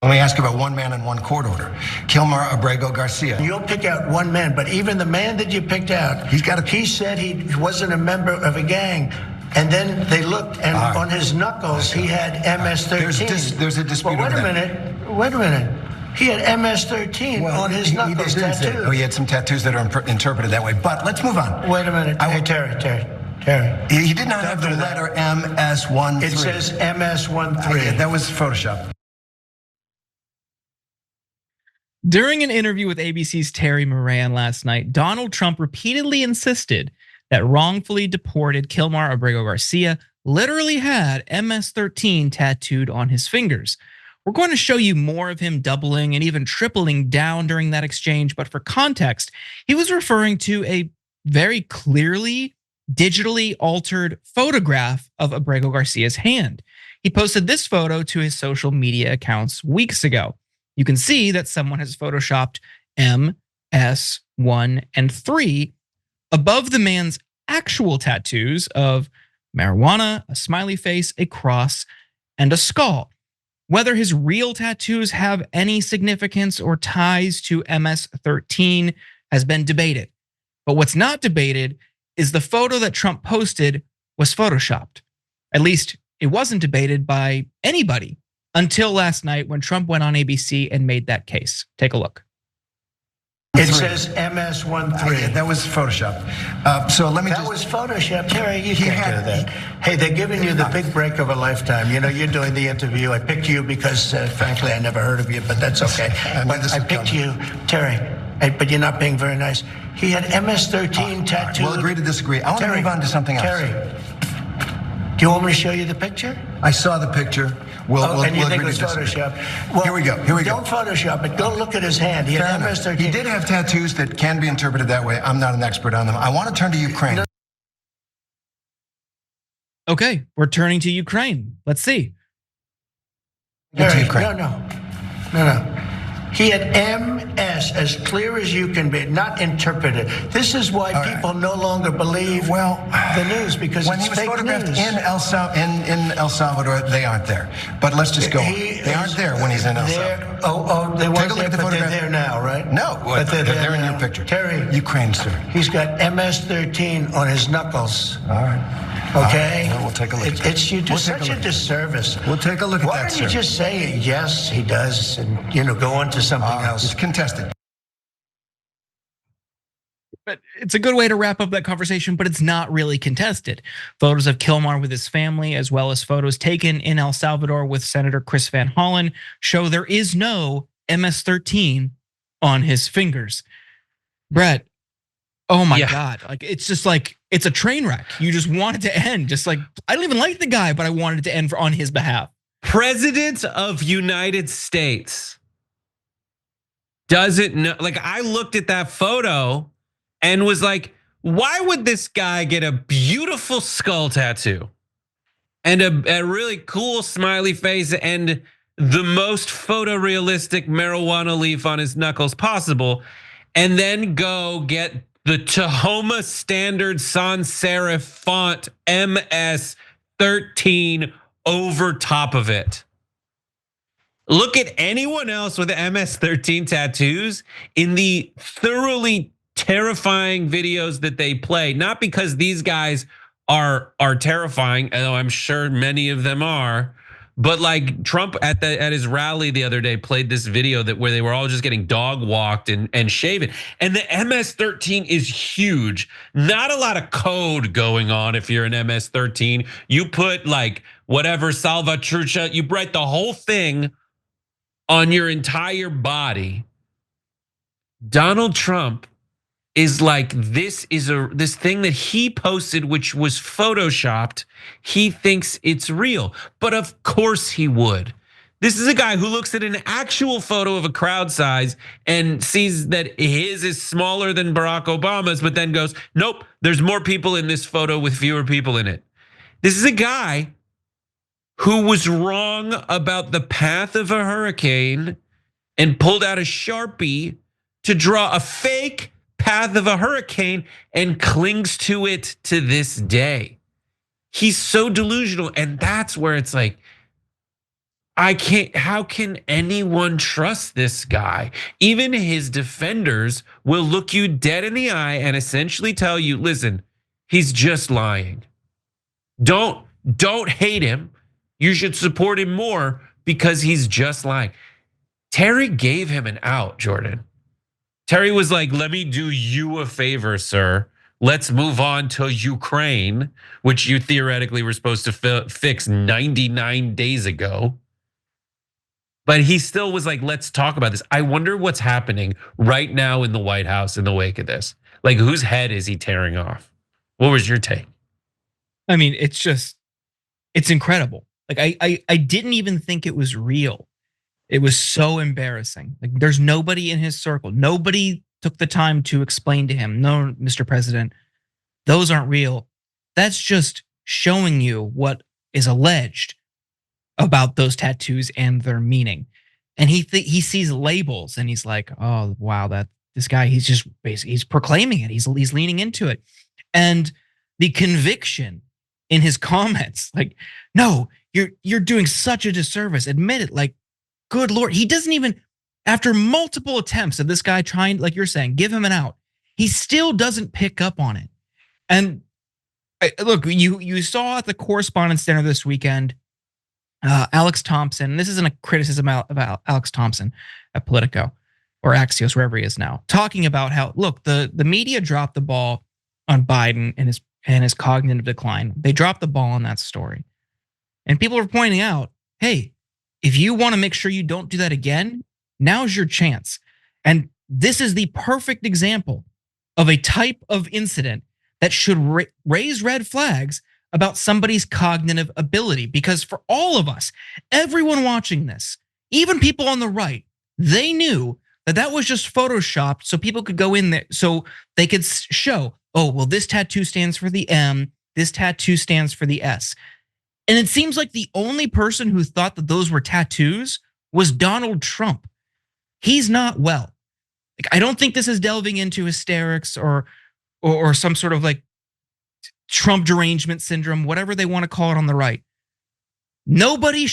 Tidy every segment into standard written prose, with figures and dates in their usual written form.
Let me ask you about one man and one court order. Kilmar Armando Garcia. You'll pick out one man, but even the man that you picked out, he said he wasn't a member of a gang. And then they looked, and on his knuckles, he had MS-13. There's a dispute. Well, wait a minute. He had MS-13 on his knuckles tattooed. Oh, he had some tattoos that are interpreted that way. But let's move on. Wait a minute. Hey, Terry. He did not have the letter MS-13. It says MS-13. That was Photoshop. During an interview with ABC's Terry Moran last night, Donald Trump repeatedly insisted that wrongfully deported Kilmar Abrego Garcia literally had MS-13 tattooed on his fingers. We're going to show you more of him doubling and even tripling down during that exchange, but for context, he was referring to a very clearly digitally altered photograph of Abrego Garcia's hand. He posted this photo to his social media accounts weeks ago. You can see that someone has photoshopped M, S, 1, and 3 above the man's actual tattoos of marijuana, a smiley face, a cross, and a skull. Whether his real tattoos have any significance or ties to MS-13 has been debated. But what's not debated is the photo that Trump posted was photoshopped. At least it wasn't debated by anybody until last night when Trump went on ABC and made that case. Take a look. It says MS-13. That was Photoshop. So let me That was Photoshop. Terry, you can't do that. Hey, they're giving you the big break of a lifetime. You know, you're doing the interview. I picked you because, frankly, I never heard of you, but that's okay. I picked you, Terry, but you're not being very nice. He had MS-13 tattooed. We'll agree to disagree. I want to move on to something else. Terry, do you want me to show you the picture? I saw the picture. And you think it was Photoshop? Well, here we go. Don't Photoshop it. Go look at his hand. He had MS-13. He did have tattoos that can be interpreted that way. I'm not an expert on them. I want to turn to Ukraine. Okay, we're turning to Ukraine. Let's see. No. He had MS as clear as you can be, not interpreted. This is why people no longer believe the news, because when it's he was fake photographed news. in El Salvador, they aren't there. But let's just go on. They aren't there when he's in El Salvador. They weren't there, but they're there now, right? No, but they're in your picture. Terry. Ukraine, sir. He's got MS-13 on his knuckles. All right. Okay? Well, we'll take a look at that. You do such a disservice. We'll take a look at that, Why sir. don't you just say, yes, he does, and go on to something else? It's contested. But it's a good way to wrap up that conversation, but it's not really contested. Photos of Kilmar with his family, as well as photos taken in El Salvador with Senator Chris Van Hollen, show there is no MS-13 on his fingers. Brett, oh my God. Like, it's just like, it's a train wreck. You just want it to end. Just like, I don't even like the guy, but I wanted it to end on his behalf. President of United States doesn't know. Like, I looked at that photo and was like, why would this guy get a beautiful skull tattoo and a really cool smiley face and the most photorealistic marijuana leaf on his knuckles possible, and then go get the Tahoma Standard Sans Serif font MS-13 over top of it? Look at anyone else with MS-13 tattoos in the thoroughly terrifying videos that they play, not because these guys are terrifying, although I'm sure many of them are, but like Trump at his rally the other day played this video where they were all just getting dog walked and shaven. And the MS-13 is huge. Not a lot of code going on if you're an MS-13. You put like whatever Salvatrucha, you write the whole thing on your entire body. Donald Trump is like, this thing that he posted, which was photoshopped. He thinks it's real, but of course he would. This is a guy who looks at an actual photo of a crowd size and sees that his is smaller than Barack Obama's, but then goes, nope, there's more people in this photo with fewer people in it. This is a guy who was wrong about the path of a hurricane and pulled out a Sharpie to draw a fake path of a hurricane and clings to it to this day. He's so delusional, and that's where it's like, how can anyone trust this guy? Even his defenders will look you dead in the eye and essentially tell you, listen, he's just lying. Don't hate him. You should support him more because he's just lying. Terry gave him an out, Jordan. Terry was like, let me do you a favor, sir. Let's move on to Ukraine, which you theoretically were supposed to fix 99 days ago. But he still was like, let's talk about this. I wonder what's happening right now in the White House in the wake of this. Like, whose head is he tearing off? What was your take? I mean, it's incredible. Like, I didn't even think it was real. It was so embarrassing. Like, there's nobody in his circle. Nobody took the time to explain to him, no, Mr. President, those aren't real. That's just showing you what is alleged about those tattoos and their meaning. And he sees labels and he's like, oh, wow, this guy, he's just basically, he's proclaiming it. He's leaning into it. And the conviction in his comments, like, no, you're doing such a disservice. Admit it. Like, good Lord. He doesn't even, after multiple attempts of this guy trying, like you're saying, give him an out, he still doesn't pick up on it. And look, you saw at the Correspondents' Dinner this weekend, Alex Thompson, this isn't a criticism about Alex Thompson at Politico or Axios, wherever he is now, talking about how, look, the media dropped the ball on Biden and his cognitive decline. They dropped the ball on that story. And people are pointing out, hey, if you want to make sure you don't do that again, now's your chance. And this is the perfect example of a type of incident that should raise red flags about somebody's cognitive ability. Because for all of us, everyone watching this, even people on the right, they knew that was just photoshopped so people could go in there, so they could show, oh, well, this tattoo stands for the M, this tattoo stands for the S. And it seems like the only person who thought that those were tattoos was Donald Trump. He's not well. Like, I don't think this is delving into hysterics or some sort of like Trump derangement syndrome, whatever they want to call it on the right. Nobody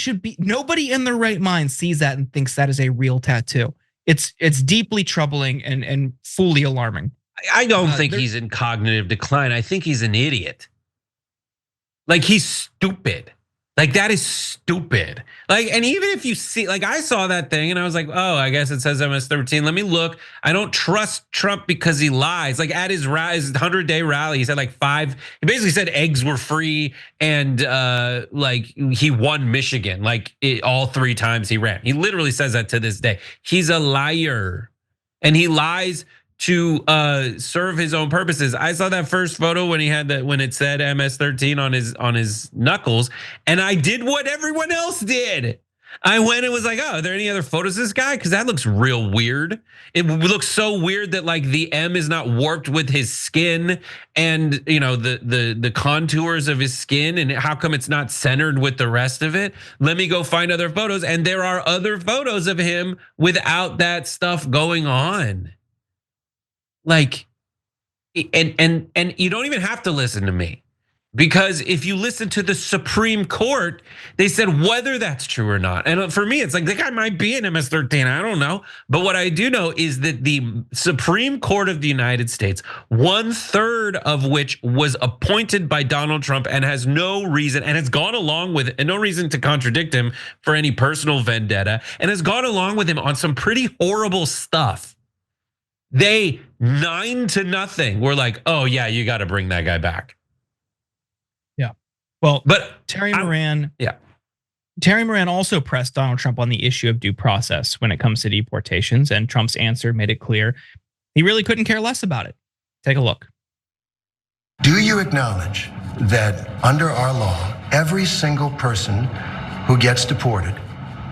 in their right mind sees that and thinks that is a real tattoo. It's deeply troubling and fully alarming. I don't think he's in cognitive decline. I think he's an idiot. Like, he's stupid. Like, that is stupid. Like, and even if you see, like, I saw that thing and I was like, oh, I guess it says MS-13. Let me look. I don't trust Trump because he lies. Like, at his 100-day rally, he said like he basically said eggs were free and like he won Michigan, like all 3 times he ran. He literally says that to this day. He's a liar and he lies to serve his own purposes. I saw that first photo when it said MS-13 on his knuckles, and I did what everyone else did. I went and was like, oh, are there any other photos of this guy? Because that looks real weird. It looks so weird that like the M is not warped with his skin and the contours of his skin, and how come it's not centered with the rest of it? Let me go find other photos, and there are other photos of him without that stuff going on. Like, and you don't even have to listen to me, because if you listen to the Supreme Court, they said whether that's true or not. And for me, it's like, the guy might be an MS-13, I don't know. But what I do know is that the Supreme Court of the United States, 1/3 of which was appointed by Donald Trump and has no reason, and has gone along with it, and no reason to contradict him for any personal vendetta, and has gone along with him on some pretty horrible stuff. They 9-0 were like, oh yeah, you got to bring that guy back. Yeah. Well, but Terry Moran also pressed Donald Trump on the issue of due process when it comes to deportations, and Trump's answer made it clear he really couldn't care less about it. Take a look. Do you acknowledge that under our law, every single person who gets deported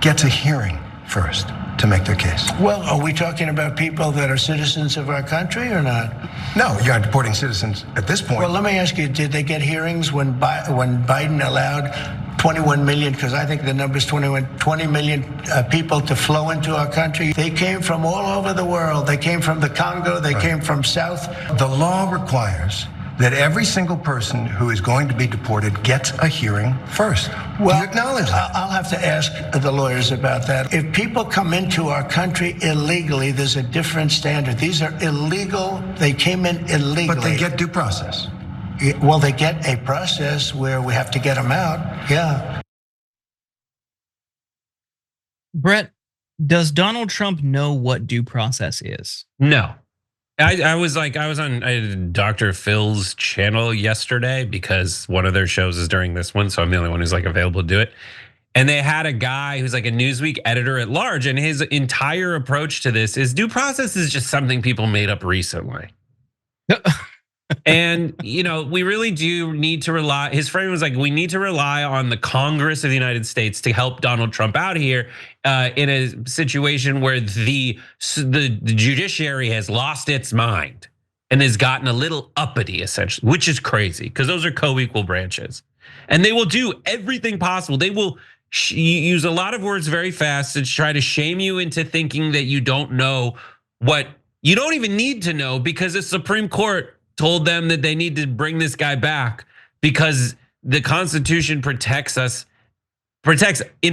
gets a hearing first to make their case? Well, are we talking about people that are citizens of our country or not? No, you're not deporting citizens at this point. Well, let me ask you, did they get hearings when Biden allowed 21 million, because I think the number's 20 million people to flow into our country? They came from all over the world. They came from the Congo. They came from South. The law requires that every single person who is going to be deported gets a hearing first. Well, do you acknowledge that? I'll have to ask the lawyers about that. If people come into our country illegally, there's a different standard. These are illegal. They came in illegally. But they get due process. Well, they get a process where we have to get them out. Yeah. Brett, does Donald Trump know what due process is? No. I was on Dr. Phil's channel yesterday because one of their shows is during this one, so I'm the only one who's like available to do it. And they had a guy who's like a Newsweek editor at large, and his entire approach to this is due process is just something people made up recently. And we really do need to rely. His frame was like, we need to rely on the Congress of the United States to help Donald Trump out here in a situation where the judiciary has lost its mind and has gotten a little uppity, essentially, which is crazy because those are co-equal branches, and they will do everything possible. They will use a lot of words very fast to try to shame you into thinking that you don't know what you don't even need to know because the Supreme Court told them that they need to bring this guy back because the Constitution in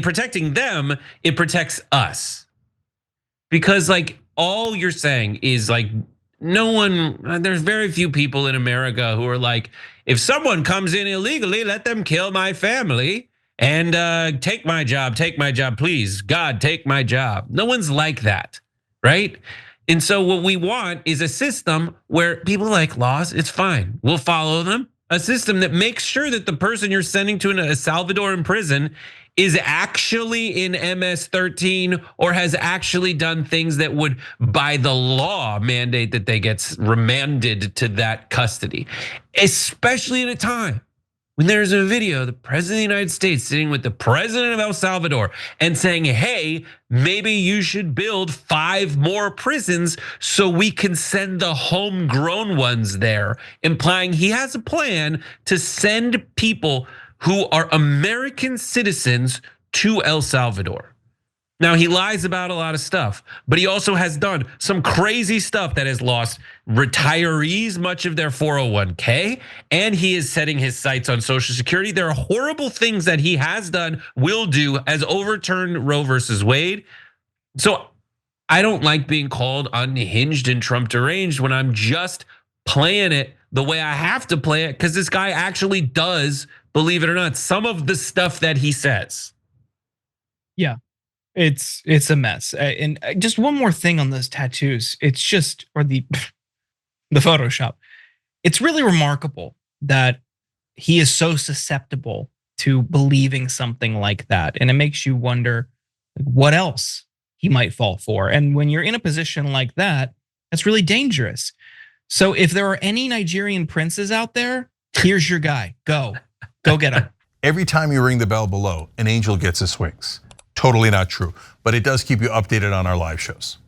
protecting them, it protects us. Because like all you're saying is like there's very few people in America who are like, if someone comes in illegally, let them kill my family and take my job, please. God, take my job. No one's like that, right? And so what we want is a system where people like laws, it's fine. We'll follow them. A system that makes sure that the person you're sending to a Salvadoran prison is actually in MS-13 or has actually done things that would, by the law, mandate that they get remanded to that custody. Especially at a time when there's a video, the president of the United States sitting with the president of El Salvador and saying, hey, maybe you should build 5 more prisons so we can send the homegrown ones there, implying he has a plan to send people who are American citizens to El Salvador. Now, he lies about a lot of stuff, but he also has done some crazy stuff that has lost retirees much of their 401k, and he is setting his sights on Social Security. There are horrible things that he has done, will do, has overturned Roe versus Wade. So I don't like being called unhinged and Trump deranged when I'm just playing it the way I have to play it, because this guy actually does, believe it or not, some of the stuff that he says. Yeah. It's a mess. And just one more thing on those tattoos. It's just, or the Photoshop. It's really remarkable that he is so susceptible to believing something like that. And it makes you wonder what else he might fall for. And when you're in a position like that, that's really dangerous. So if there are any Nigerian princes out there, here's your guy. Go get him. Every time you ring the bell below, an angel gets his wings. Totally not true, but it does keep you updated on our live shows.